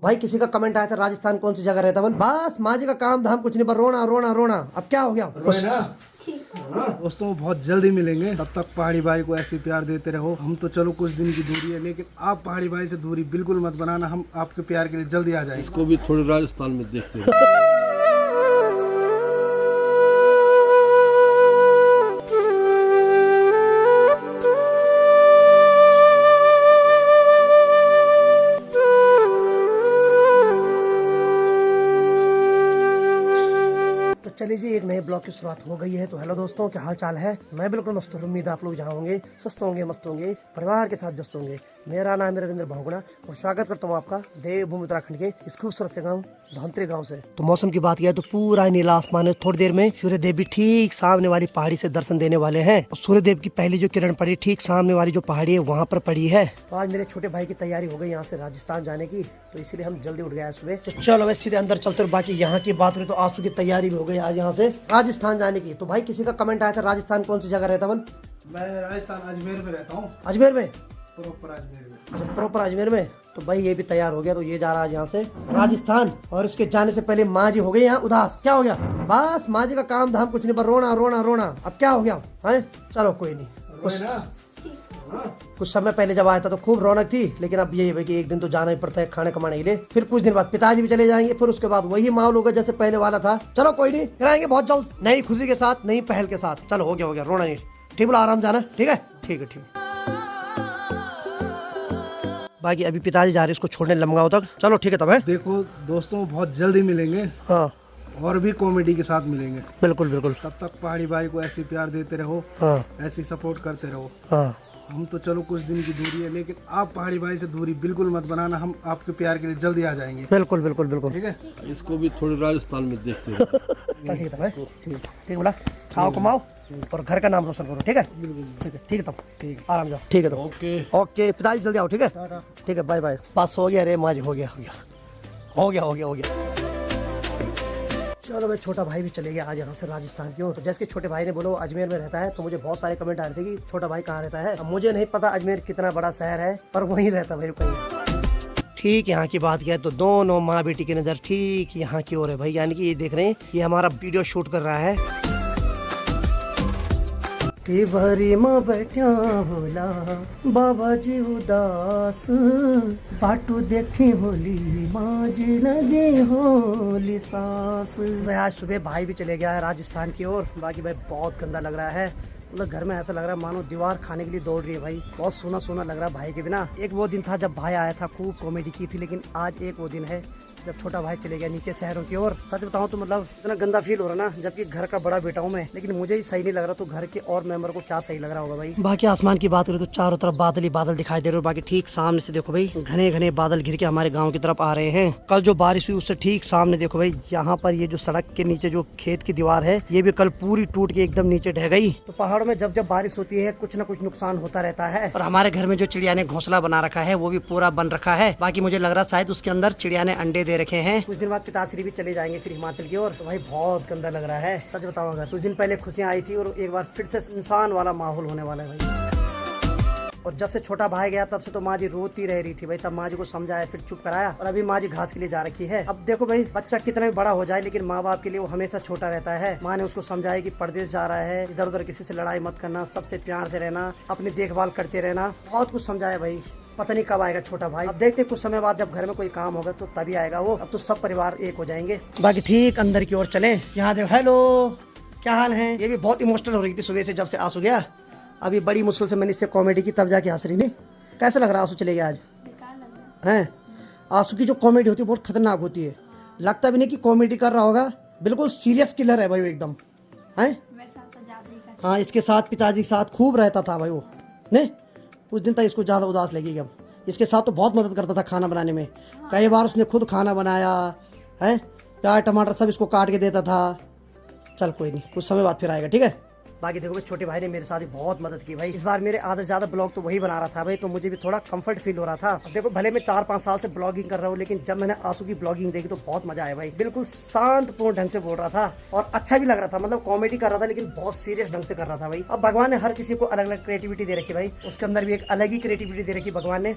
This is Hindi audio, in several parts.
भाई किसी का कमेंट आया था राजस्थान कौन सी जगह रहता है, बस माँ जी का काम धाम कुछ नहीं, पर रोना रोना रोना। अब क्या हो गया दोस्तों, बहुत जल्दी मिलेंगे। तब तक पहाड़ी भाई को ऐसे प्यार देते रहो। हम तो चलो कुछ दिन की दूरी है, लेकिन आप पहाड़ी भाई से दूरी बिल्कुल मत बनाना। हम आपके प्यार के लिए जल्दी आ जाएंगे। इसको भी थोड़ी राजस्थान में देखते हैं। चलिए जी, एक नए ब्लॉग की शुरुआत हो गई है। तो हेलो दोस्तों, क्या हाल चाल है? मैं बिल्कुल मस्त हूँ। उम्मीद है आप लोग जहाँ होंगे स्वस्थ होंगे, मस्त होंगे, परिवार के साथ व्यस्त होंगे। मेरा नाम है रविंद्र बहुगुणा और स्वागत करता हूँ आपका देवभूमि उत्तराखंड के इस खूबसूरत से गाँव धौंतरी गाँव से। तो मौसम की बात किया तो पूरा नीला आसमान है। थोड़ी देर में सूर्य देव भी ठीक सामने वाली पहाड़ी से दर्शन देने वाले हैं। और सूर्य देव की पहली जो किरण पड़ी ठीक सामने वाली जो पहाड़ी है वहाँ पर पड़ी है। तो आज मेरे छोटे भाई की तैयारी हो गई यहाँ से राजस्थान जाने की, तो इसीलिए हम जल्दी उठ गए सुबह। तो चलो वैसे सीधे अंदर चलते। बाकी यहाँ की बात करें तो आंसू की तैयारी भी हो गई आज यहाँ से राजस्थान जाने की। तो भाई किसी का कमेंट आया था राजस्थान कौन सी जगह रहता है? मैं राजस्थान अजमेर में रहता हूँ। अजमेर में? प्रॉपर अजमेर में। अच्छा, प्रॉपर अजमेर में। तो भाई ये भी तैयार हो गया, तो ये जा रहा है यहाँ से राजस्थान। और इसके जाने से पहले माँ जी हो गई यहाँ उदास। क्या हो गया? बस माँ जी का काम धाम कुछ नहीं, पर रोना रोना रोना। अब क्या हो गया है? चलो कोई नहीं। कुछ समय पहले जब आया था तो खूब रौनक थी, लेकिन अब यही है कि एक दिन तो जाना ही पड़ता है खाने कमाने के लिए। फिर कुछ दिन बाद पिताजी भी चले जाएंगे, फिर उसके बाद वही माहौल होगा जैसे पहले वाला था। चलो कोई नहीं, फिर आएंगे बहुत जल्द नई खुशी के साथ, नई पहल के साथ। चलो हो गया रोना नहीं। ठीक बोला, आराम जाना। ठीक है ठीक है ठीक है। बाकी अभी पिताजी जा रहे हैं इसको छोड़ने लमगांव तक। चलो ठीक है तब है। देखो दोस्तों, बहुत जल्दी मिलेंगे। हाँ, और भी कॉमेडी के साथ मिलेंगे। बिल्कुल बिल्कुल। तब तक पहाड़ी भाई को ऐसे प्यार देते रहो। हाँ ऐसे सपोर्ट करते रहो। हाँ, हम तो चलो कुछ दिन की दूरी है, लेकिन आप पहाड़ी भाई से दूरी बिल्कुल मत बनाना। हम आपके प्यार के लिए जल्दी आ जाएंगे। बिल्कुल बिल्कुल बिल्कुल। ठीक है, इसको भी थोड़ी राजस्थान में देखते हैं। ठीक है तब है। ठीक बोला, खाओ कमाओ और घर का नाम रोशन करो। ठीक है ठीक है ठीक है तब। ठीक, आराम जाओ। ठीक है तब। ओके ओके पिताजी जल्दी आओ। ठीक है ठीक है, बाय बाय। बस हो गया रे माँ जी, हो गया हो गया हो गया हो गया हो गया। चलो भाई, छोटा भाई भी चले गया आज यहाँ से राजस्थान की ओर। तो जैसे कि छोटे भाई ने बोलो अजमेर में रहता है, तो मुझे बहुत सारे कमेंट आ रहे थे कि छोटा भाई कहाँ रहता है। अब मुझे नहीं पता अजमेर कितना बड़ा शहर है, पर वहीं रहता भाई कहीं। ठीक यहाँ की बात किया तो दोनों माँ बेटी की नज़र ठीक यहाँ की ओर है भाई। यानी कि ये देख रहे हैं, ये हमारा वीडियो शूट कर रहा है। के भरी माँ बैठा होला बाबा जी उदास, बाटू देखी होली माँ जी लगे होली सांस। भाई आज सुबह भाई भी चले गया है राजस्थान की ओर। बाकी भाई बहुत गंदा लग रहा है। मतलब घर में ऐसा लग रहा है मानो दीवार खाने के लिए दौड़ रही है भाई। बहुत सोना सोना लग रहा है भाई के बिना। एक वो दिन था जब भाई आया था, खूब कॉमेडी की थी, लेकिन आज एक वो दिन है जब छोटा भाई चले गया नीचे शहरों की ओर। सच बताऊं तो मतलब इतना गंदा फील हो रहा ना, जबकि घर का बड़ा बेटा हूं मैं, लेकिन मुझे ही सही नहीं लग रहा, तो घर के और मेंबर को क्या सही लग रहा होगा भाई। बाकी आसमान की बात करें तो चारों तरफ बादल ही बादल दिखाई दे रहे हो। बाकी ठीक सामने से देखो भाई, घने घने बादल घिर के हमारे गाँव की तरफ आ रहे हैं। कल जो बारिश हुई उससे ठीक सामने देखो भाई, यहाँ पर ये जो सड़क के नीचे जो खेत की दीवार है, ये भी कल पूरी टूट के एकदम नीचे ढह गई। तो पहाड़ों में जब जब बारिश होती है कुछ न कुछ नुकसान होता रहता है। और हमारे घर में जो चिड़िया ने घोंसला बना रखा है वो भी पूरा बन रखा है। बाकी मुझे लग रहा शायद उसके अंदर चिड़िया ने अंडे दे रखे हैं। कुछ दिन बाद पिताश्री भी चले जाएंगे फिर हिमाचल की ओर। तो भाई बहुत गंदा लग रहा है सच बताऊं। अगर कुछ दिन पहले खुशियां आई थी और एक बार फिर से इंसान वाला माहौल होने वाला है भाई। और जब से छोटा भाई गया तब से तो माँ जी रोती रह रही थी भाई। तब माँ जी को समझाया, फिर चुप कराया, और अभी माँ जी घास के लिए जा रखी है। अब देखो भाई, बच्चा कितना भी बड़ा हो जाए लेकिन माँ बाप के लिए वो हमेशा छोटा रहता है। माँ ने उसको समझाया कि परदेश जा रहा है, इधर उधर किसी से लड़ाई मत करना, सबसे प्यार से रहना, अपनी देखभाल करते रहना। बहुत कुछ समझाया भाई। पता नहीं कब आएगा छोटा भाई। अब देखते कुछ समय बाद जब घर में कोई काम होगा तो तभी आएगा वो। अब तो सब परिवार एक हो जाएंगे। बाकी ठीक अंदर की ओर चले। यहाँ देखो, हेलो क्या हाल है? ये भी बहुत इमोशनल हो रही थी सुबह से जब से आंसू गया। अभी बड़ी मुश्किल से मैंने इससे कॉमेडी की तब जाके हंस रही। नहीं कैसा लग रहा है आंसू चले गया आज? हैं, आंसू की जो कॉमेडी होती है बहुत खतरनाक होती है। लगता भी नहीं कि कॉमेडी कर रहा होगा, बिल्कुल सीरियस किलर है भाई वो एकदम। हैं, हाँ, इसके साथ पिताजी के साथ खूब रहता था भाई वो। नहीं कुछ दिन तक इसको ज़्यादा उदास लगेगी। अब इसके साथ तो बहुत मदद करता था खाना बनाने में। कई बार उसने खुद खाना बनाया है, प्याज टमाटर सब इसको काट के देता था। चल कोई नहीं, कुछ समय बाद फिर आएगा। ठीक है। बाकी देखो भाई, छोटे भाई ने मेरे साथ ही बहुत मदद की भाई। इस बार मेरे आधा से ज्यादा ब्लॉग तो वही बना रहा था भाई, तो मुझे भी थोड़ा कंफर्ट फील हो रहा था। अब देखो भले मैं 4-5 साल से ब्लॉगिंग कर रहा हूँ, लेकिन जब मैंने आंसू की ब्लॉगिंग देखी तो बहुत मजा आया भाई। बिल्कुल शांतपूर्ण ढंग से बोल रहा था और अच्छा भी लग रहा था। मतलब कॉमेडी कर रहा था लेकिन बहुत सीरियस ढंग से कर रहा था भाई। अब भगवान ने हर किसी को अलग अलग क्रिएटिविटी दे रखी भाई, उसके अंदर भी एक अलग ही क्रिएटिविटी दे रखी भगवान ने।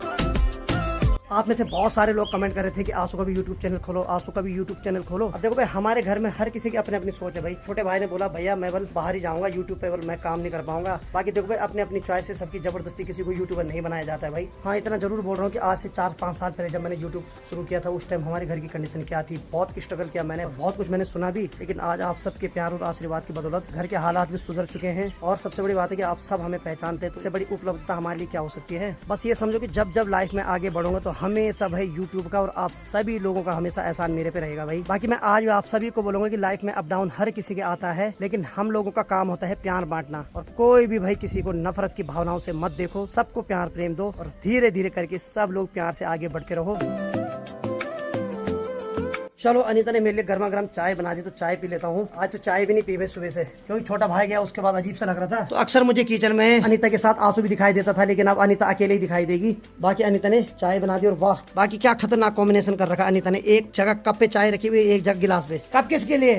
आप में से बहुत सारे लोग कमेंट कर रहे थे कि आंसू का भी यूट्यूब चैनल खोलो, आंसू का भी यूट्यूब चैनल खोलो। अब देखो भाई, हमारे घर में हर किसी की अपनी अपनी सोच है भाई। छोटे भाई ने बोला भैया मैं बल बाहर ही जाऊंगा, यूट्यूब पे बल मैं काम नहीं कर पाऊंगा। बाकी देखो भाई, अपने अपनी चॉइस से सबकी जबरदस्ती किसी को यूट्यूबर नहीं बनाया जाता है भाई। हाँ, इतना जरूर बोल रहा हूँ कि आज से 4-5 साल पहले जब मैंने यूट्यूब शुरू किया था, उस टाइम हमारे घर की कंडीशन क्या थी, बहुत स्ट्रगल किया मैंने, बहुत कुछ मैंने सुना भी। लेकिन आज आप सबके प्यार और आशीर्वाद की बदौलत घर के हालात भी सुधर चुके हैं। और सबसे बड़ी बात है कि आप सब हमें पहचानते हैं, तो इससे बड़ी उपलब्धता हमारे लिए क्या हो सकती है। बस ये समझो कि जब जब लाइफ में आगे बढ़ूंगा तो हमेशा भाई यूट्यूब का और आप सभी लोगों का हमेशा एहसान मेरे पे रहेगा भाई। बाकी मैं आज आप सभी को बोलूंगा कि लाइफ में अप डाउन हर किसी के आता है, लेकिन हम लोगों का काम होता है प्यार बांटना। और कोई भी भाई किसी को नफरत की भावनाओं से मत देखो, सबको प्यार प्रेम दो और धीरे धीरे करके सब लोग प्यार से आगे बढ़ते रहो। चलो, अनीता ने मेरे लिए गर्मा गर्म चाय बना दी तो चाय पी लेता हूँ। आज तो चाय भी नहीं पी भाई सुबह से, क्योंकि छोटा भाई गया उसके बाद अजीब सा लग रहा था। तो अक्सर मुझे किचन में अनीता के साथ आंसू भी दिखाई देता था, लेकिन अब अनीता अकेले ही दिखाई देगी। बाकी अनीता ने चाय बना दी और वाह, बाकी क्या खतरनाक कॉम्बिनेशन कर रखा अनीता ने। एक जगह कप पे चाय रखी हुई, एक जगह गिलास पे। कप किसके लिए?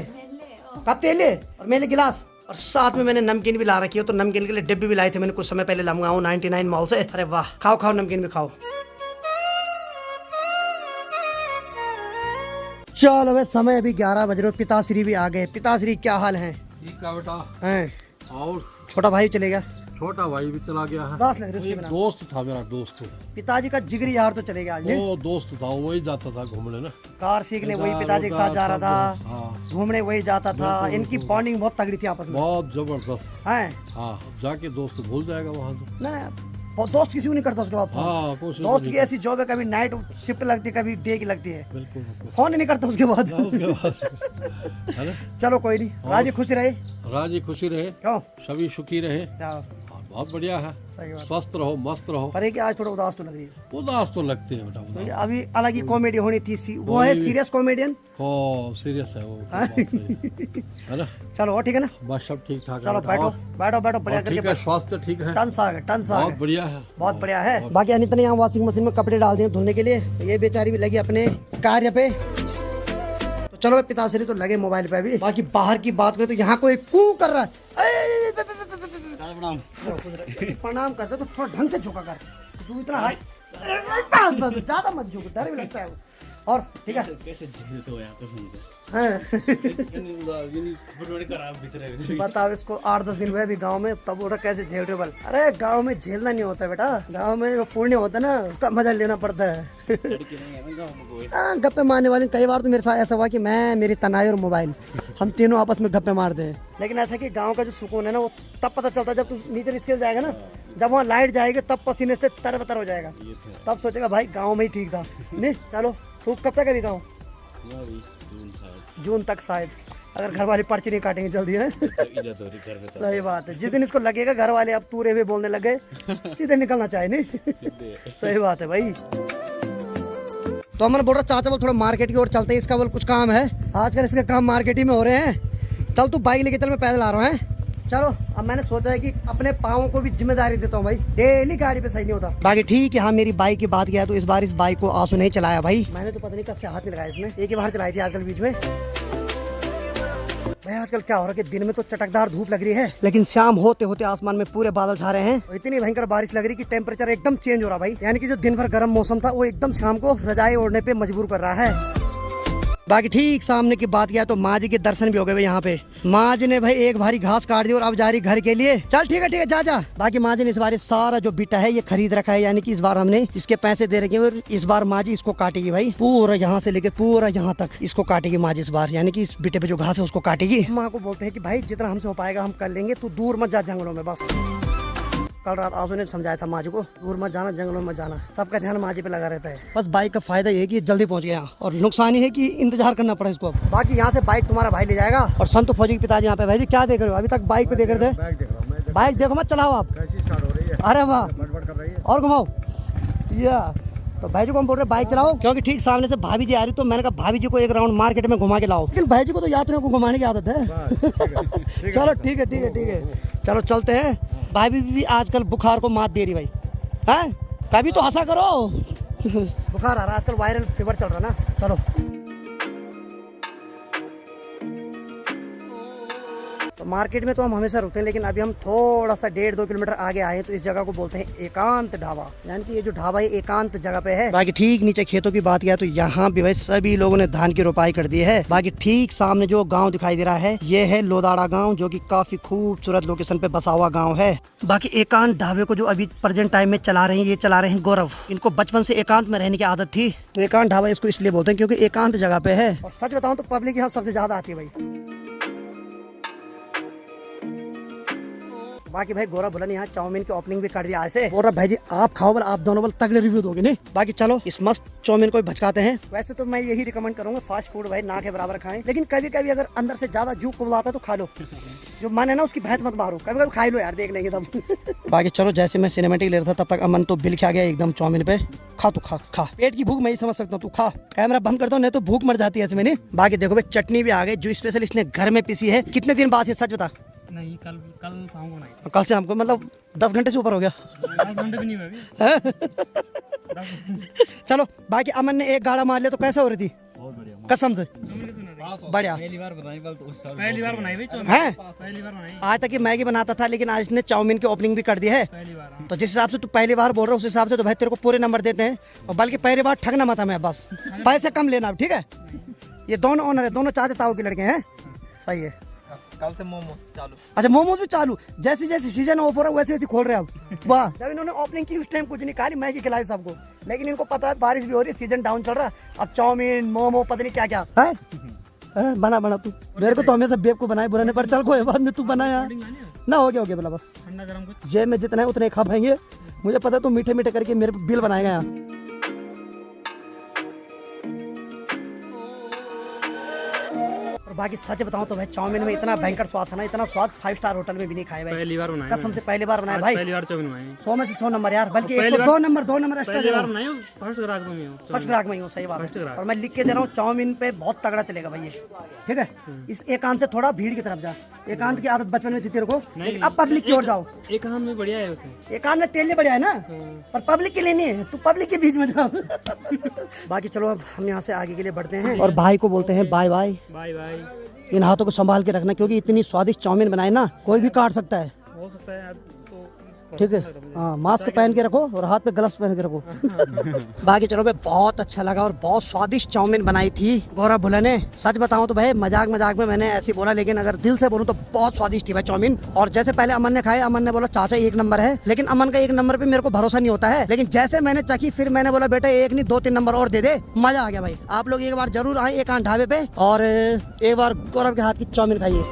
कप तेरे लिए और मेरे लिए गिलास। और साथ में मैंने नमकीन भी ला रखी है, तो नमकीन के लिए डिब्बे भी लाए थे मैंने कुछ समय पहले, लमगाऊं 99 मॉल से। अरे वाह, खाओ खाओ नमकीन भी खाओ। चलो भाई, समय अभी 11 बज रहे, पिताश्री भी आ गए। पिताश्री क्या हाल है? ठीक है बेटा। हैं? और छोटा भाई चले गया, छोटा भाई भी चला गया है। उदास लग रहे उसके एक बिना। दोस्त था मेरा, दोस्त पिताजी का जिगरी यार तो चले गया आज। वो दोस्त था, वही जाता था घूमने ना, कार सीखने वही पिताजी के साथ जा रहा था, हाँ घूमने वही जाता था। इनकी बॉन्डिंग बहुत तगड़ी थी आपस में। बहुत जबरदस्त। हैं? हाँ, जाके दोस्त भूल जाएगा वहाँ से। ना दोस्त किसी को नहीं करता उसके बाद फोन। हाँ, कुछ दोस्त की ऐसी जॉब है, कभी नाइट शिफ्ट लगती है, कभी डे की लगती है, बिल्कुल बिल्कुल। फोन ही नहीं करता उसके बाद। उसके बाद है ना? चलो कोई नहीं, राजी खुशी रहे। राजी खुशी रहे, क्यों? सभी सुखी रहे। क्या? हाँ, बहुत बढ़िया है। सही बात। स्वस्थ रहो, मस्त रहो। पर ये कि आज थोड़ा उदास तो लग रही है। उदास तो लगते हैं बेटा, तो उदास। अभी अलग ही कॉमेडी होनी थी। वो है सीरियस कॉमेडियन। ओ सीरियस है वो, बात सही है ना? चलो और ठीक है ना? बस सब ठीक ठाक है चलो बेटा। बैठो और- बैठो बैठो, बढ़िया और ठीक करके है, स्वास्थ्य ठीक है, टन सा आ गया, टन सा आ बहुत गया। बढ़िया है, बहुत बढ़िया है। बाकी अनिता ने यहाँ वॉशिंग मशीन में कपड़े डाल दिए धुलने के लिए, ये बेचारी भी लगी अपने कार्य पे। तो चलो भाई, पिताश्री तो लगे मोबाइल पे अभी। बाकी बाहर की बात करें तो यहाँ कोई कू कर रहा है। प्रणाम करते तो थोड़ा ढंग से झुका कर, तू इतना हाई ज्यादा मत झुक, डर भी लगता है। और ठीक है, कैसे झेलते हो यार कसम से। बताओ इसको 8-10 दिन हुए अभी गांव में, तब बोल रहा कैसे झेल रहे हो बल। अरे गांव में झेलना नहीं होता बेटा, गांव में वो पुण्य होता है ना, उसका मजा लेना पड़ता है। गप्पे मारने वाले कई बार तो मेरे साथ ऐसा हुआ कि मैं, मेरी तनाई और मोबाइल, हम तीनों आपस में गप्पे मारते हैं। लेकिन ऐसा कि गांव का जो सुकून है ना, वो तब पता चलता है जब तू नीचे रिस्के जाएगा ना, जब वहाँ लाइट जाएगी तब पसीने से तरबतर हो जाएगा, तब सोचेगा भाई गाँव में ही ठीक था। नहीं चलो, तू कब तक अभी गाँव? जून तक शायद, अगर घर वाले पर्ची नहीं काटेंगे जल्दी है। सही बात है, जिस दिन इसको लगेगा घर वाले अब तूरे हुए बोलने लगे, सीधे निकलना चाहिए। नहीं सही बात है भाई। तो अमन बोल रहा चाचा बोल थोड़ा मार्केट की ओर चलते हैं, इसका बोल कुछ काम है आजकल, इसके काम मार्केट ही में हो रहे हैं। चल तू बाइक लेके चल, मैं पैदल आ रहा हूँ। चलो, अब मैंने सोचा है कि अपने पाँव को भी जिम्मेदारी देता हूँ भाई, डेली गाड़ी पे सही नहीं होता। बाकी ठीक है। हाँ, मेरी बाइक की बात किया तो इस बार इस बाइक को आंसू नहीं चलाया भाई, मैंने तो पता नहीं कब से हाथ नहीं लगाया इसमें, एक ही बार चलाई थी आजकल बीच में। भाई आजकल क्या हो रहा है कि दिन में तो चटकदार धूप लग रही है, लेकिन शाम होते होते आसमान में पूरे बादल छा रहे हैं, इतनी भयंकर बारिश लग रही कि टेम्परेचर एकदम चेंज हो रहा भाई। यानी कि जो दिन भर गर्म मौसम था वो एकदम शाम को रजाई ओढ़ने पे मजबूर कर रहा है। बाकी ठीक सामने की बात किया तो माँ जी के दर्शन भी हो गए भाई यहाँ पे। माँ जी ने भाई एक भारी घास काट दी और अब जा रही घर के लिए। चल ठीक है जा जा। बाकी माँ जी ने इस बार सारा जो बिटा है ये खरीद रखा है, यानी कि इस बार हमने इसके पैसे दे रखे हैं और इस बार माँ जी इसको काटेगी भाई, पूरा यहाँ से लेके पूरा यहाँ तक इसको काटेगी माँ जी इस बार, यानी कि इस बिटे पे जो घास है उसको काटेगी। माँ को बोलते हैं कि भाई जितना हमसे हो पाएगा हम कर लेंगे, तू दूर मत जा जंगलों में बस। कल रात आंसू ने समझाया था माँ जी को, दूर मत जाना, जंगलों में जाना, सबका ध्यान माँ जी पे लगा रहता है। बस बाइक का फायदा ये है कि जल्दी पहुंच गया और नुकसान ही है कि इंतजार करना पड़ा इसको। बाकी यहाँ से बाइक तुम्हारा भाई ले जाएगा और संतु फौजी के पिताजी यहाँ पे। भाई जी क्या देख रहे हो? अभी तक बाइक पे देख रहे थे। बाइक देखो मत चलाओ आप। अरे वाह, और घुमाओ या। तो भाई जी को हम बोल रहे बाइक चलाओ, क्योंकि ठीक सामने से भाभी जी आ रही, तो मैंने कहा भाभी जी को एक राउंड मार्केट में घुमा के लाओ। लेकिन भाई जी को तो यात्रियों को घुमाने की आदत है। चलो ठीक है, चलो चलते हैं। भाभी भी आजकल बुखार को मात दे रही भाई, हैं? कभी तो हंसा करो। बुखार आ रहा है आजकल, वायरल फीवर चल रहा ना। चलो तो मार्केट में तो हम हमेशा रुकते हैं, लेकिन अभी हम थोड़ा सा 1.5-2 किलोमीटर आगे आए हैं, तो इस जगह को बोलते हैं एकांत ढाबा। यानी कि ये जो ढाबा है एकांत जगह पे है। बाकी ठीक नीचे खेतों की बात किया तो यहाँ भी भाई सभी लोगों ने धान की रोपाई कर दी है। बाकी ठीक सामने जो गाँव दिखाई दे रहा है ये है लोदाड़ा गाँव, जो की काफी खूबसूरत लोकेशन पे बसा हुआ गाँव है। बाकी एकांत ढाबे को जो अभी प्रेजेंट टाइम में चला रहे हैं, ये चला रहे हैं गौरव। इनको बचपन से एकांत में रहने की आदत थी, तो एकांत ढाबा इसको इसलिए बोलते हैं क्योंकि एकांत जगह पे है। और सच बताऊं तो पब्लिक यहाँ सबसे ज्यादा आती है भाई। बाकी भाई गौरव बोला यहाँ चाउमीन की ओपनिंग भी कर दिया ऐसे। गौरव भाई जी आप खाओ, बल आप दोनों बल तगड़े रिव्यू दोगे नहीं। बाकी चलो इस मस्त चाउमीन को भचकाते हैं। वैसे तो मैं यही रिकमेंड करूंगा, फास्ट फूड भाई ना के बराबर खाएं, लेकिन कभी कभी अगर अंदर से ज्यादा जूक को बुलाता है तो खा लो। जो मन है ना उसकी भैंस मत मारो, कभी कभी खाई लो यार, देख लेंगे तब। बाकी चलो जैसे मैं सिनेमेटिक ले रहा था तब तक अमन तो बिल खा गया एकदम चाउमीन पे। खा तू खा, पेट की भूख मैं ही समझ सकता हूँ, तू खा। कैमरा बंद करता हूँ नहीं तो भूख मर जाती है ऐसे मैंने। बाकी देखो भाई चटनी भी आ गई जो स्पेशल इसने घर में पीसी है। कितने दिन बाद से सच बता? नहीं, कल शाम को नहीं। कल से हमको मतलब 10 घंटे से ऊपर हो गया। 10 घंटे भी नहीं हुए अभी। चलो बाकी अमन ने एक गाड़ा मार लिया तो कैसा हो रही थी? बहुत बढ़िया। कसम से बढ़िया। पहली बार बनाई भाई चाउमीन। हैं? पहली बार बनाई। आज तक ये मैगी बनाता था, लेकिन आज इसने चाउमीन की ओपनिंग भी कर दी है। पहली बार। तो जिस हिसाब से तू पहली बार बोल रहा है उस हिसाब से तो भाई तेरे को पूरे नंबर देते हैं। और बल्कि पहली बार ठगना मत हमें, बस पैसे कम लेना, ठीक है? ये दोनों ओनर है, दोनों चाचा ताऊ के लड़के हैं। सही है। कल से मोमोज चालू। अच्छा मोमोज भी चालू, जैसे जैसे सीजन ऑफ हो रहा है वैसे वैसे खोल रहे हैं अब। वाह, जब इन्होंने ओपनिंग की उस टाइम कुछ नहीं खाली मैगी खिलाई सबको, लेकिन इनको पता है बारिश भी हो रही है, सीजन डाउन चल रहा है, अब चाउमीन मोमो पता नहीं क्या क्या है। बना तू, मेरे को तो हमेशा बेब को बनाए बुराने पर। चल कोई बात नहीं, तू बनाया ना, हो गया बोला बस। ठंडा गरम कुछ जेब में जितना है उतने खा पाएंगे। मुझे पता है तू मीठे मीठे करके मेरे बिल बनाएगा यहाँ। बाकी सच बताऊं तो भाई चाउमीन में इतना भयंकर स्वाद था ना, इतना स्वाद 5 स्टार होटल में भी नहीं खाए भाई। पहली बार बनाई, कसम से पहली बार बनाया भाई। पहली बार चाउमीन बनाई। 100 में से 100 नंबर यार, बल्कि 102 नंबर, 2 नंबर एक्स्ट्रा दे रहा हूं। बनाई फर्स्ट ग्राहक तुम ही हो। फर्स्ट ग्राहक में ही हूं, सही बात फर्स्ट है। ग्राहक। और मैं लिख के दे रहा हूँ चाउमीन पे बहुत तगड़ा चलेगा भाई ये, ठीक है? इस एकांत से थोड़ा भीड़ की तरफ जा। एकांत की आदत बचपन में थी तेरे को, लेकिन अब पब्लिक की ओर जाओ। एक हाथ में बढ़िया है उसे। एकांत में तेल बढ़िया है ना, पर पब्लिक के लिए नहीं है, तू पब्लिक के बीच में जाओ। बाकी चलो अब हम यहाँ से आगे के लिए बढ़ते हैं और भाई को बोलते हैं बाय बाय। Bye bye. इन हाथों को संभाल के रखना, क्योंकि इतनी स्वादिष्ट चाउमीन बनाए ना कोई भी काट सकता है, हो सकता है तो ठीक है? हाँ, मास्क पहन के रखो और हाथ पे ग्लव्स पहन के रखो। बाकी चलो भाई बहुत अच्छा लगा और बहुत स्वादिष्ट चाउमीन बनाई थी गौरव भुल्ला ने। सच बताऊं तो भाई मजाक मजाक में मैंने ऐसे बोला, लेकिन अगर दिल से बोलूं तो बहुत स्वादिष्ट थी भाई चाउमीन। और जैसे पहले अमन ने खाया, अमन ने बोला चाचा 1 नंबर है, लेकिन अमन का 1 नंबर पे मेरे को भरोसा नहीं होता है। लेकिन जैसे मैंने चखी फिर मैंने बोला बेटा 1 नहीं 2-3 नंबर और दे दे। मजा आ गया भाई। आप लोग एक बार जरूर आए एकांत ढाबे पे और एक बार गौरव के हाथ की चाउमीन खाइए।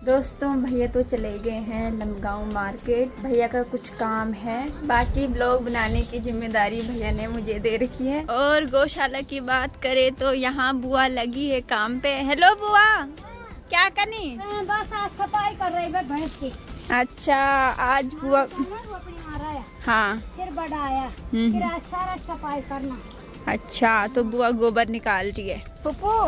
दोस्तों भैया तो चले गए हैं लमगांव मार्केट, भैया का कुछ काम है, बाकी ब्लॉग बनाने की जिम्मेदारी भैया ने मुझे दे रखी है। और गौशाला की बात करें तो यहाँ बुआ लगी है काम पे। हेलो बुआ, क्या करनी? बस आज सफाई कर रही है भैंस की। अच्छा आज बुआ हाँ फिर बड़ा आया, फिर आज सारा सफाई करना। अच्छा तो बुआ गोबर निकाल रही है। पप्पू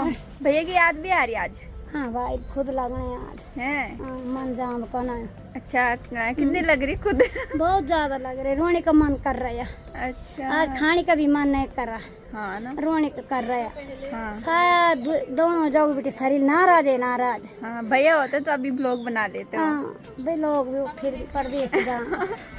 भैया की याद भी आ रही आज? हाँ भाई खुद लगने आज है। मन जान करना। अच्छा कितनी लग रही खुद? बहुत ज्यादा लग रही, रोने का मन कर रहा है। अच्छा आज खाने का भी मन नहीं कर रहा, हाँ ना, रोने का कर रहा है। हाँ शायद दोनों जाओगे बेटे, शरीर नाराज है नाराज। हाँ भैया होते तो अभी ब्लॉग बना लेते हो। हाँ भाई लोग भी फिर परदेश जा।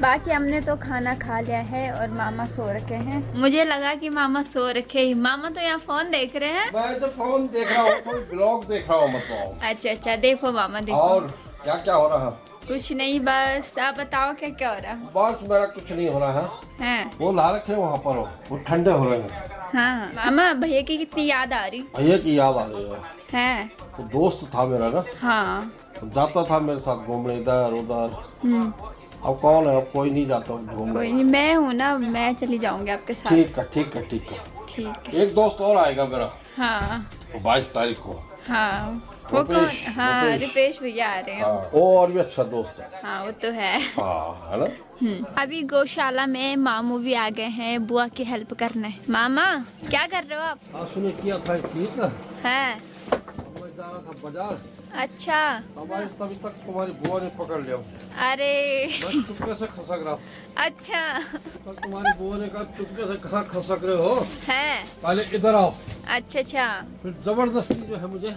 बाकी हमने तो खाना खा लिया है और मामा सो रखे हैं। मुझे लगा कि मामा सो रखे ही, मामा तो यहाँ फोन देख रहे हैं। मैं तो फोन देख रहा हूँ, कोई ब्लॉग देख रहा हूँ मतलब। अच्छा देखो मामा देखो। और क्या क्या हो रहा है? कुछ नहीं, बस आप बताओ क्या क्या हो रहा है? बस मेरा कुछ नहीं हो रहा है। हैं? वो ला रखे वहाँ पर, वो ठंडे हो रहे हैं। हाँ मामा भैया की कितनी याद आ रही भैया की याद आ रही है। है? तो दोस्त था मेरा ना, हाँ तो जाता था मेरे साथ घूमने इधर उधर। अब कौन है? अब कोई नहीं जाता घूमने। कोई नहीं, मैं हूँ ना, मैं चली जाऊंगी आपके साथ। ठीक है ठीक है ठीक है। ठीक है। एक दोस्त और आएगा मेरा, हाँ 22 तारीख को। हाँ वो कौन? रुपेश, हाँ रुपेश। रुपेश भैया आ रहे हैं। हाँ, वो और भी अच्छा दोस्त है। हाँ वो तो है। हाँ है ना। अभी गौशाला में मामू भी आ गए हैं बुआ की हेल्प करने। मामा क्या कर रहे हो आप? सुने किया था ठीक है, है? मैं जा रहा था बाजार। अच्छा हमारे तभी तक तुम्हारी बुआ ने पकड़ लिया, अरे मैं चुपके से खसक रहा। अच्छा तो तुम्हारी बुआ ने कहा चुपके से कहाँ खसक रहे हो, है? पहले इधर आओ। अच्छा अच्छा, फिर जबरदस्ती जो है मुझे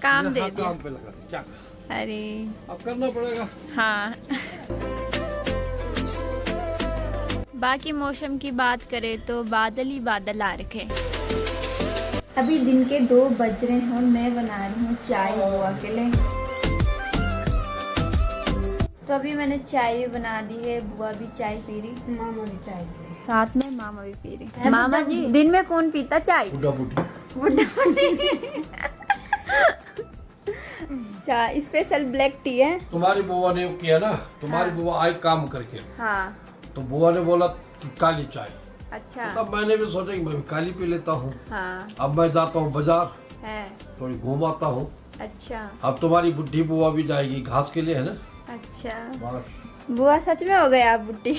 काम दे यहाँ दिया। काम पे लगा दी। क्या करें? अरे अब करना पड़ेगा। हाँ। बाकी मौसम की बात करें तो बादल ही बादल आ रखे। अभी दिन के 2 बज रहे हैं और मैं बना रही हूँ चाय बुआ के लिए। तो अभी मैंने चाय भी बना दी है, बुआ भी चाय पी रही, मामा भी चाय पी रहे। साथ में मामा भी पी रही। मामा जी दिन में कौन पीता चाय? बुढ़ा बुढ़ी। बुड्ढा बुड्ढी। चाय स्पेशल ब्लैक टी है। तुम्हारी बुआ ने किया ना, तुम्हारी बुआ आई काम करके, हाँ तो बुआ ने बोला कि काली चाय। अच्छा। तब मैंने भी सोचा कि मैं भी काली पी लेता हूँ। हाँ अब मैं जाता हूँ बाजार, है। थोड़ी घूम आता हूँ। अच्छा अब तुम्हारी बुढ़ी बुआ भी जाएगी घास के लिए, है ना? अच्छा। बस। बुआ सच में हो गए आप बुड्ढी?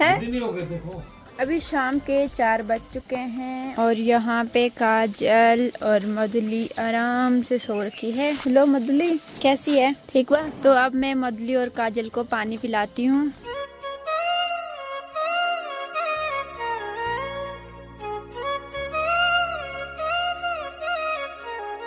है? बुढ़ी नहीं हो गए, देखो। अभी शाम के 4 बज चुके हैं और यहाँ पे काजल और मधुली आराम से सो रखी है। हेलो मधुली, कैसी है? ठीक हुआ? तो अब मैं मधुली और काजल को पानी पिलाती हूँ।